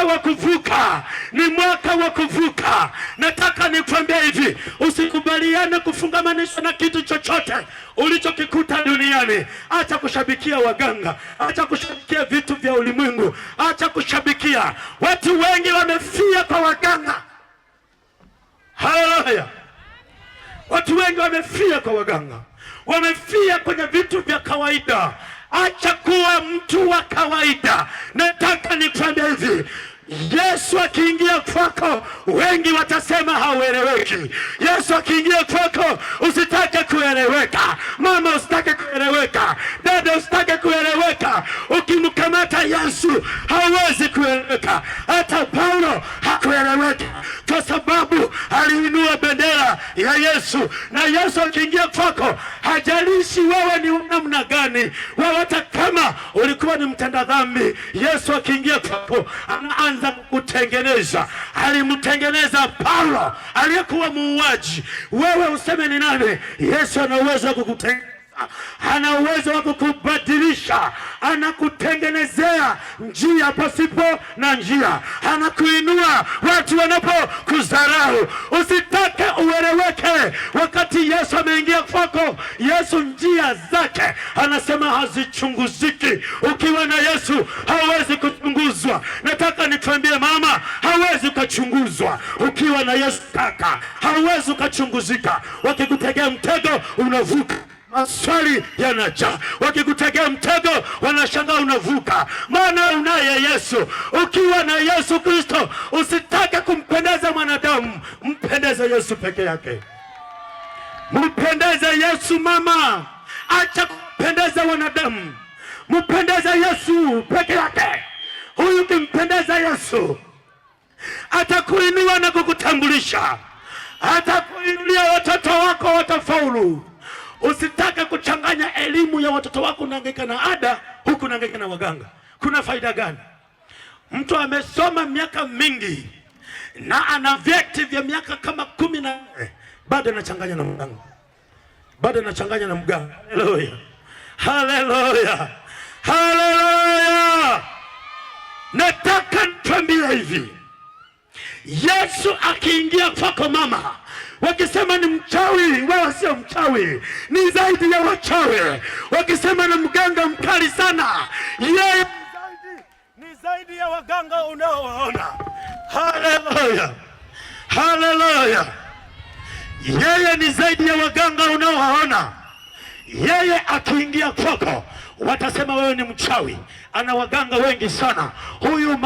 wa kuvuka, ni mwaka wa kuvuka. Nataka nikwambie hivi, usikubaliane kufungamanishwa na kitu chochote ulichokikuta duniani. Acha kushabikia waganga, acha kushabikia vitu vya ulimwengu, acha kushabikia. Watu wengi wamefia kwa waganga. Haleluya! Watu wengi wamefia kwa waganga, wamefia kwenye vitu vya kawaida. Acha kuwa mtu wa kawaida. Nataka nikwambie hivi, Yesu akiingia kwako, wengi watasema haueleweki. Yesu akiingia kwako, usitake kueleweka. Mama, usitake kueleweka. Dada, usitake kueleweka. Ukimkamata Yesu, hawezi kueleweka. Hata Paulo hakueleweka, kwa sababu aliinua bendera ya Yesu. Na Yesu akiingia kwako, hajalishi wewe ni namna gani, wewe hata kama ulikuwa ni mtenda dhambi, Yesu akiingia kwako, anaanza kukutengeneza. Alimtengeneza Paulo aliyekuwa muuaji. Wewe useme ni nani? Yesu ana uwezo wa kukutengeneza, ana uwezo wa kukubadilisha, anakutengenezea njia pasipo na njia, anakuinua watu wanapokudharau. Usitake ueleweke wakati Yesu ameingia kwako. Yesu njia zake anasema hazichunguziki. Ukiwa na Yesu hauwezi kuchunguzwa. Nataka nikwambie mama, hauwezi ukachunguzwa ukiwa na Yesu. Kaka, hauwezi ukachunguzika. Wakikutegea mtego unavuka, maswali yanajaa. Wakikutegea mtego wanashangaa unavuka, maana unaye Yesu. Ukiwa na Yesu Kristo, usitake kumpendeza mwanadamu, mpendeze Yesu peke yake. Mpendeze Yesu mama, acha kumpendeza wanadamu, mpendeze Yesu peke yake. Huyu kimpendeza Yesu, atakuinua na kukutambulisha, atakuinulia watoto wako watafaulu. Usitake kuchanganya elimu ya watoto wako, unahangaika na ada huku unahangaika na waganga. Kuna faida gani? Mtu amesoma miaka mingi na ana vyeti vya miaka kama 14, bado anachanganya na mganga, bado anachanganya na mganga. Haleluya, haleluya, haleluya! Nataka nikwambie hivi, Yesu akiingia kwako mama, wakisema ni mchawi, wewe sio mchawi, ni zaidi ya wachawi. Wakisema ni mganga mkali sana, yeye ni zaidi ya waganga unaowaona. Haleluya, haleluya! Yeye ni zaidi ya waganga unaowaona. Yeye akiingia kwako, watasema wewe ni mchawi. Ana waganga wengi sana huyu.